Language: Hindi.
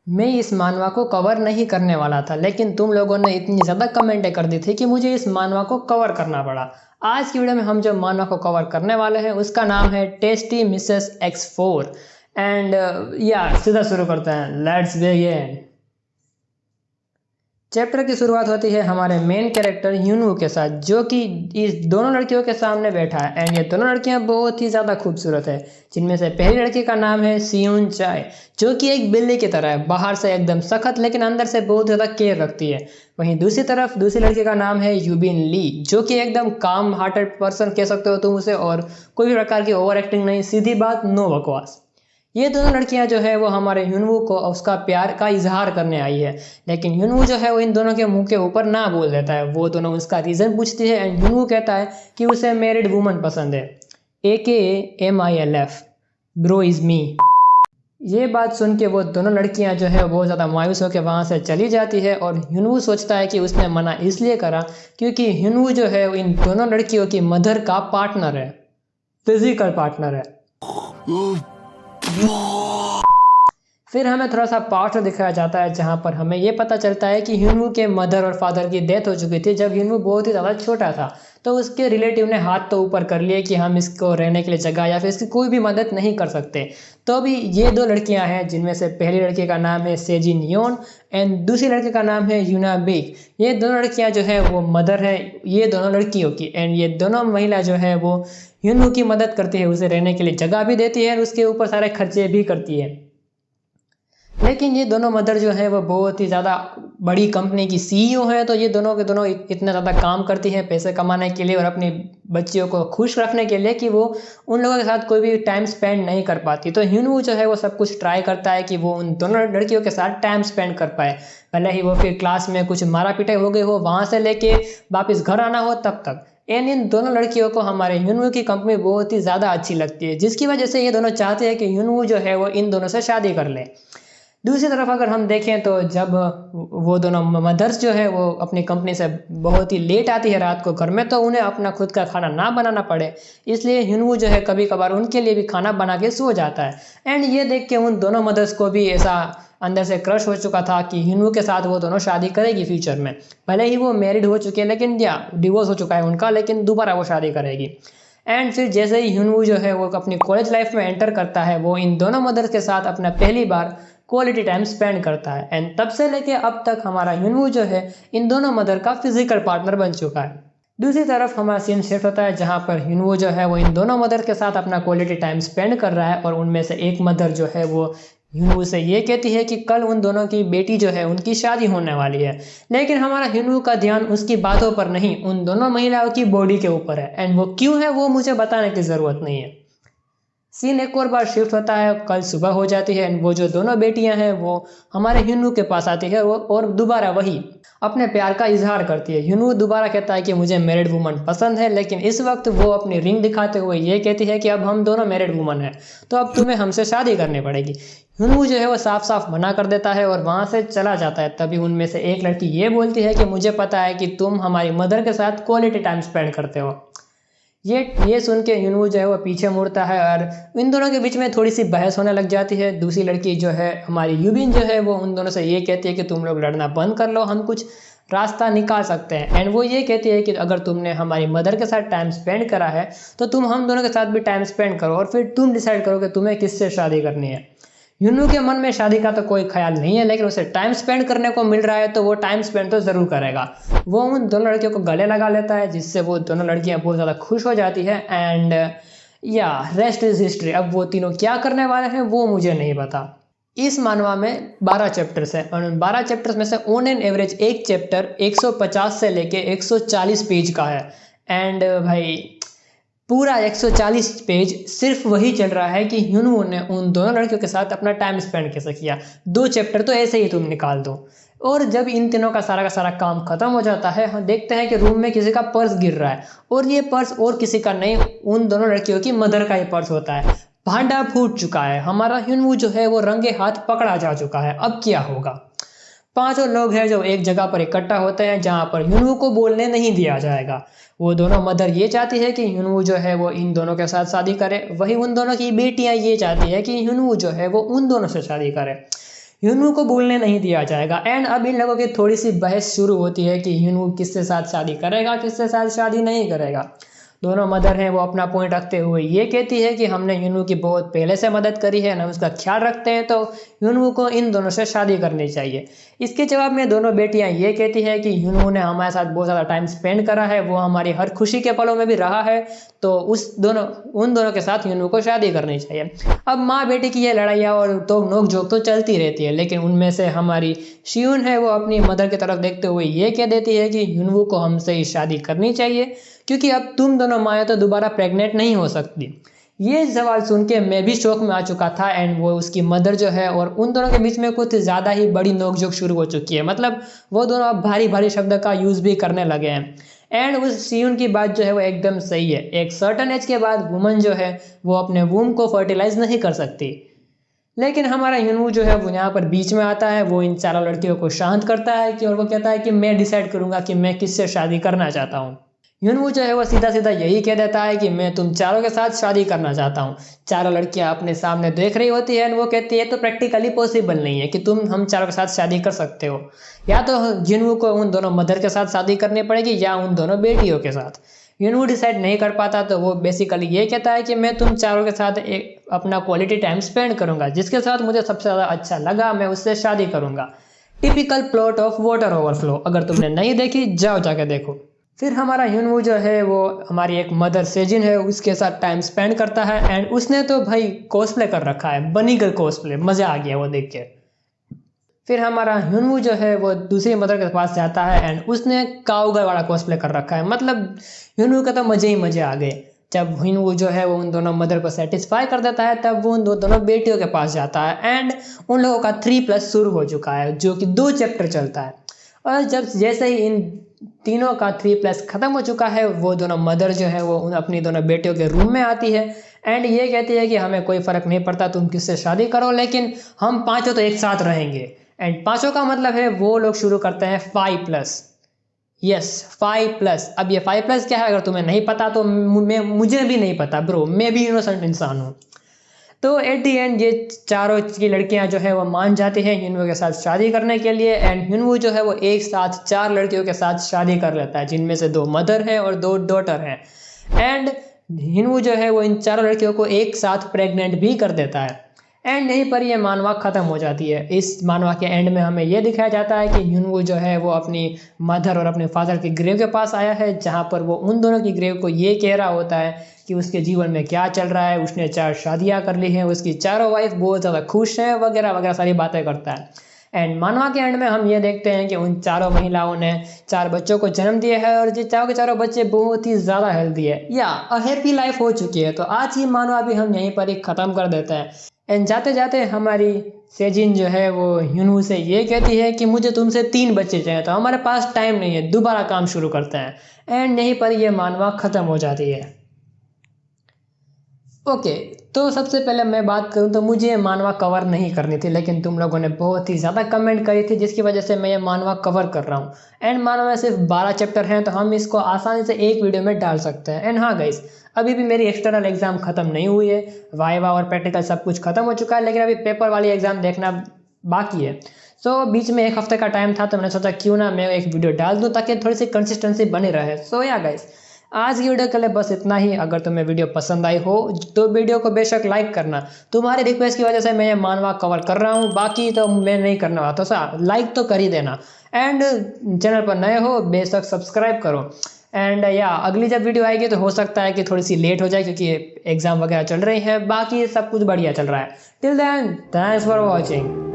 मैं इस मानवा को कवर नहीं करने वाला था, लेकिन तुम लोगों ने इतनी ज़्यादा कमेंटें कर दी थी कि मुझे इस मानवा को कवर करना पड़ा। आज की वीडियो में हम जो मानवा को कवर करने वाले हैं उसका नाम है टेस्टी मिसेस X4। एंड या सीधा शुरू करते हैं, लेट्स बिगिन। चैप्टर की शुरुआत होती है हमारे मेन कैरेक्टर यूनवू के साथ, जो कि इस दोनों लड़कियों के सामने बैठा है। एंड ये दोनों लड़कियां बहुत ही ज़्यादा खूबसूरत है, जिनमें से पहली लड़की का नाम है सियून चाय, जो कि एक बिल्ली की तरह है, बाहर से एकदम सख्त लेकिन अंदर से बहुत ज़्यादा केयर रखती है। वहीं दूसरी तरफ दूसरी लड़की का नाम है यूबिन ली, जो कि एकदम काम हार्टेड पर्सन कह सकते हो तुम उसे, और कोई भी प्रकार की ओवर एक्टिंग नहीं, सीधी बात, नो बकवास। ये दोनों लड़कियां जो है वो हमारे यूनवू को उसका प्यार का इजहार करने आई है, लेकिन यूनवू जो है वो इन दोनों के मुंह के ऊपर ना बोल देता है। वो दोनों उसका रीज़न पूछती है एंड यूनवू कहता है कि उसे मैरिड वुमन पसंद है, AKA MILF, bro is me. ये बात सुन के वो दोनों लड़कियां जो है बहुत ज़्यादा मायूस होकर वहाँ से चली जाती है, और यूनवू सोचता है कि उसने मना इसलिए करा क्योंकि यूनवू जो है इन दोनों लड़कियों की मदर का पार्टनर है, फिजिकल पार्टनर है। फिर हमें थोड़ा सा पास्ट दिखाया जाता है, जहाँ पर हमें ये पता चलता है कि यूनवू के मदर और फादर की डेथ हो चुकी थी जब यूनवू बहुत ही ज़्यादा छोटा था। तो उसके रिलेटिव ने हाथ तो ऊपर कर लिए कि हम इसको रहने के लिए जगह या फिर इसकी कोई भी मदद नहीं कर सकते। तो अभी ये दो लड़कियां हैं, जिनमें से पहली लड़की का नाम है सेजिन योन एंड दूसरी लड़की का नाम है यूना बिग। ये दोनों लड़कियां जो है वो मदर है ये दोनों लड़कियों की, एंड ये दोनों महिला जो है वो यूनवू की मदद करती है, उसे रहने के लिए जगह भी देती है और उसके ऊपर सारे खर्चे भी करती है। लेकिन ये दोनों मदर जो है वो बहुत ही ज़्यादा बड़ी कंपनी की CEO हैं, तो ये दोनों के दोनों इतना ज़्यादा काम करती हैं पैसे कमाने के लिए और अपनी बच्चियों को खुश रखने के लिए कि वो उन लोगों के साथ कोई भी टाइम स्पेंड नहीं कर पाती। तो यूनवू जो है वो सब कुछ ट्राई करता है कि वो उन दोनों लड़कियों के साथ टाइम स्पेंड कर पाए, भले ही वो फिर क्लास में कुछ मारा पिटाई हो गई हो, वहाँ से लेके वापस घर आना हो तब तक। एंड इन दोनों लड़कियों को हमारे यूनवू की कंपनी बहुत ही ज़्यादा अच्छी लगती है, जिसकी वजह से ये दोनों चाहते हैं कि यूनवू जो है वो इन दोनों से शादी कर ले। दूसरी तरफ अगर हम देखें तो जब वो दोनों मदर्स जो है वो अपनी कंपनी से बहुत ही लेट आती है रात को घर में, तो उन्हें अपना खुद का खाना ना बनाना पड़े, इसलिए यूनवू जो है कभी कभार उनके लिए भी खाना बना के सो जाता है। एंड ये देख के उन दोनों मदर्स को भी ऐसा अंदर से क्रश हो चुका था कि यूनवू के साथ वो दोनों शादी करेगी फ्यूचर में। भले ही वो मैरिड हो चुके हैं, लेकिन या डिवोर्स हो चुका है उनका, लेकिन दोबारा वो शादी करेगी। एंड फिर जैसे ही यूनवू जो है वो अपनी कॉलेज लाइफ में एंटर करता है, वो इन दोनों मदर्स के साथ अपना पहली बार क्वालिटी टाइम स्पेंड करता है। एंड तब से लेके अब तक हमारा यूनवू जो है इन दोनों मदर का फिजिकल पार्टनर बन चुका है। दूसरी तरफ हमारा सीन शिफ्ट होता है, जहाँ पर यूनवू जो है वो इन दोनों मदर के साथ अपना क्वालिटी टाइम स्पेंड कर रहा है, और उनमें से एक मदर जो है वो यूनवू से ये कहती है कि कल उन दोनों की बेटी जो है उनकी शादी होने वाली है। लेकिन हमारा यूनवू का ध्यान उसकी बातों पर नहीं, उन दोनों महिलाओं की बॉडी के ऊपर है, एंड वो क्यों है वो मुझे बताने की ज़रूरत नहीं है। सीन एक और बार शिफ्ट होता है, कल सुबह हो जाती है, वो जो दोनों बेटियां हैं वो हमारे यूनवू के पास आती है और दोबारा वही अपने प्यार का इजहार करती है। यूनवू दोबारा कहता है कि मुझे मैरिड वुमन पसंद है, लेकिन इस वक्त वो अपनी रिंग दिखाते हुए ये कहती है कि अब हम दोनों मैरिड वुमन हैं, तो अब तुम्हें हमसे शादी करनी पड़ेगी। यूनवू जो है वो साफ साफ मना कर देता है और वहाँ से चला जाता है। तभी उनमें से एक लड़की ये बोलती है कि मुझे पता है कि तुम हमारी मदर के साथ क्वालिटी टाइम स्पेंड करते हो। ये सुन के यूनवू जो है वो पीछे मुड़ता है और इन दोनों के बीच में थोड़ी सी बहस होने लग जाती है। दूसरी लड़की जो है हमारी यूबिन जो है वो उन दोनों से ये कहती है कि तुम लोग लड़ना बंद कर लो, हम कुछ रास्ता निकाल सकते हैं। एंड वो ये कहती है कि अगर तुमने हमारी मदर के साथ टाइम स्पेंड करा है तो तुम हम दोनों के साथ भी टाइम स्पेंड करो, और फिर तुम डिसाइड करो कि तुम्हें किससे शादी करनी है। यूनू के मन में शादी का तो कोई ख्याल नहीं है, लेकिन उसे टाइम स्पेंड करने को मिल रहा है तो वो टाइम स्पेंड तो ज़रूर करेगा। वो उन दोनों लड़कियों को गले लगा लेता है, जिससे वो दोनों लड़कियां बहुत ज़्यादा खुश हो जाती है। एंड या रेस्ट इज हिस्ट्री। अब वो तीनों क्या करने वाले हैं वो मुझे नहीं पता। इस मानवा में 12 चैप्टर्स हैं, और उन 12 चैप्टर्स में से ऑन एन एवरेज एक चैप्टर 150 से लेके 140 पेज का है। एंड भाई पूरा 140 पेज सिर्फ वही चल रहा है कि यूनवू ने उन दोनों लड़कियों के साथ अपना टाइम स्पेंड कैसे किया। 2 चैप्टर तो ऐसे ही तुम निकाल दो। और जब इन तीनों का सारा काम खत्म हो जाता है, हम देखते हैं कि रूम में किसी का पर्स गिर रहा है, और ये पर्स और किसी का नहीं, उन दोनों लड़कियों की मदर का ही पर्स होता है। भांडा फूट चुका है, हमारा यूनवू जो है वो रंगे हाथ पकड़ा जा चुका है। अब क्या होगा? 5 लोग हैं जो एक जगह पर इकट्ठा होते हैं, जहाँ पर यूनवू को बोलने नहीं दिया जाएगा। वो दोनों मदर ये चाहती है कि यूनवू जो है वो इन दोनों के साथ शादी करे, वही उन दोनों की बेटियां ये चाहती है कि यूनवू जो है वो उन दोनों से शादी करे। ह्यूनवू को बोलने नहीं दिया जाएगा। एंड अब इन लोगों की थोड़ी सी बहस शुरू होती है कि ह्यूनवू किसके साथ शादी करेगा, किसके साथ शादी नहीं करेगा। दोनों मदर हैं वो अपना पॉइंट रखते हुए ये कहती है कि हमने ह्यूनवू की बहुत पहले से मदद करी है, हम उसका ख्याल रखते हैं, तो ह्यूनवू को इन दोनों से शादी करनी चाहिए। इसके जवाब में दोनों बेटियां ये कहती है कि ह्यूनवू ने हमारे साथ बहुत ज़्यादा टाइम स्पेंड करा है, वो हमारी हर खुशी के पलों में भी रहा है, तो उन दोनों के साथ ह्यूनवू को शादी करनी चाहिए। अब माँ बेटी की ये लड़ाइयाँ और तो नोक झोंक तो चलती रहती है, लेकिन उनमें से हमारी शियून है वो अपनी मदर की तरफ देखते हुए ये कह देती है कि ह्यूनवू को हमसे ही शादी करनी चाहिए, क्योंकि अब तुम दोनों माएँ तो दोबारा प्रेग्नेंट नहीं हो सकती। ये सवाल सुन के मैं भी शौक में आ चुका था। एंड वो उसकी मदर जो है और उन दोनों के बीच में कुछ ज़्यादा ही बड़ी नोकझोंक शुरू हो चुकी है। मतलब वो दोनों अब भारी भारी शब्द का यूज़ भी करने लगे हैं। एंड उस शियून की बात जो है वो एकदम सही है। एक सर्टन एज के बाद वुमन जो है वो अपने वूम को फर्टिलाइज नहीं कर सकती, लेकिन हमारा ह्यूनवू जो है वो यहाँ पर बीच में आता है। वो इन चारों लड़कियों को शांत करता है कि और वो कहता है कि मैं डिसाइड करूंगा कि मैं किससे शादी करना चाहता हूँ। ह्यूनवू जो है वो सीधा सीधा यही कह देता है कि मैं तुम चारों के साथ शादी करना चाहता हूँ। चारों लड़कियां अपने सामने देख रही होती है, वो कहती है तो प्रैक्टिकली पॉसिबल नहीं है कि तुम हम चारों के साथ शादी कर सकते हो। या तो ह्यूनवू को उन दोनों मदर के साथ शादी करनी पड़ेगी या उन दोनों बेटियों के साथ। ह्यूनवू डिसाइड नहीं कर पाता, तो वो बेसिकली ये कहता है कि मैं तुम चारों के साथ एक अपना क्वालिटी टाइम स्पेंड करूंगा, जिसके साथ मुझे सबसे ज़्यादा अच्छा लगा मैं उससे शादी करूंगा। Typical plot of water overflow. अगर तुमने नहीं देखी जाओ जाके देखो। फिर हमारा ह्यूनवू जो है वो हमारी एक मदर सेजिन है उसके साथ टाइम स्पेंड करता है। एंड उसने तो भाई कॉस्प्ले कर रखा है, बनी गर्ल कॉस्प्ले, मज़ा आ गया वो देख के। फिर हमारा ह्यूनवू जो है वो दूसरी मदर के पास जाता है एंड उसने काउगर्ल वाला कॉस्प्ले कर रखा है। मतलब ह्यूनवू का तो मज़े ही मज़े आ गए। जब ह्यूनवू जो है वो उन दोनों मदर को सेटिस्फाई कर देता है, तब वो उन दोनों बेटियों के पास जाता है। एंड उन लोगों का 3+ शुरू हो चुका है, जो कि 2 चैप्टर चलता है। और जब जैसे ही इन तीनों का 3+ खत्म हो चुका है, वो दोनों मदर जो है वो अपनी दोनों बेटियों के रूम में आती है एंड ये कहती है कि हमें कोई फ़र्क नहीं पड़ता तुम किससे शादी करो, लेकिन हम पांचों तो एक साथ रहेंगे। एंड पांचों का मतलब है वो लोग शुरू करते हैं 5+। यस 5+। अब ये 5+ क्या है अगर तुम्हें नहीं पता तो मुझे भी नहीं पता ब्रो, मैं भी इनोसेंट इंसान हूँ। तो एट दी एंड ये चारों की लड़कियां जो है वो मान जाती हैं ह्यूनवू के साथ शादी करने के लिए। एंड ह्यूनवू जो है वो एक साथ 4 लड़कियों के साथ शादी कर लेता है, जिनमें से 2 मदर हैं और 2 डॉटर हैं। एंड ह्यूनवू जो है वो इन चारों लड़कियों को एक साथ प्रेग्नेंट भी कर देता है। एंड यहीं पर ये मानवा ख़त्म हो जाती है। इस मानवा के एंड में हमें ये दिखाया जाता है कि ह्यूनवू जो है वो अपनी मदर और अपने फादर की ग्रेव के पास आया है, जहाँ पर वो उन दोनों की ग्रेव को ये कह रहा होता है कि उसके जीवन में क्या चल रहा है। उसने 4 शादियाँ कर ली हैं, उसकी चारों वाइफ बहुत ज़्यादा खुश हैं, वगैरह वगैरह सारी बातें करता है। एंड मानवा के एंड में हम ये देखते हैं कि उन चारों महिलाओं ने 4 बच्चों को जन्म दिया है और ये चारों के चारों बच्चे बहुत ही ज़्यादा हेल्दी है, या हैप्पी लाइफ हो चुकी है। तो आज की मानवा भी हम यहीं पर ही ख़त्म कर देते हैं। एंड जाते जाते हमारी सेजिन जो है वो ह्यूनवू से ये कहती है कि मुझे तुमसे 3 बच्चे चाहिए, तो हमारे पास टाइम नहीं है, दोबारा काम शुरू करते हैं। एंड यहीं पर ये मानवा ख़त्म हो जाती है। ओके, तो सबसे पहले मैं बात करूं तो मुझे ये मानवा कवर नहीं करनी थी, लेकिन तुम लोगों ने बहुत ही ज़्यादा कमेंट करी थी, जिसकी वजह से मैं ये मानवा कवर कर रहा हूँ। एंड मानवा में सिर्फ 12 चैप्टर हैं, तो हम इसको आसानी से एक वीडियो में डाल सकते हैं। एंड हाँ गाइस, अभी भी मेरी एक्सटर्नल एग्ज़ाम ख़त्म नहीं हुई है, वाइवा और प्रैक्टिकल सब कुछ खत्म हो चुका है, लेकिन अभी पेपर वाली एग्ज़ाम देखना बाकी है। सो बीच में 1 हफ्ते का टाइम था, तो मैंने सोचा क्यों ना मैं एक वीडियो डाल दूँ ताकि थोड़ी सी कंसिस्टेंसी बनी रहे। सो या गाइस, आज की वीडियो के लिए बस इतना ही। अगर तुम्हें वीडियो पसंद आई हो तो वीडियो को बेशक लाइक करना। तुम्हारे रिक्वेस्ट की वजह से मैं ये मानवा कवर कर रहा हूँ, बाकी तो मैं नहीं करने वाला, तो लाइक तो कर ही देना। एंड चैनल पर नए हो बेशक सब्सक्राइब करो। एंड या अगली जब वीडियो आएगी तो हो सकता है कि थोड़ी सी लेट हो जाए, क्योंकि एग्जाम वगैरह चल रही है, बाकी सब कुछ बढ़िया चल रहा है। Till then thanks for watching.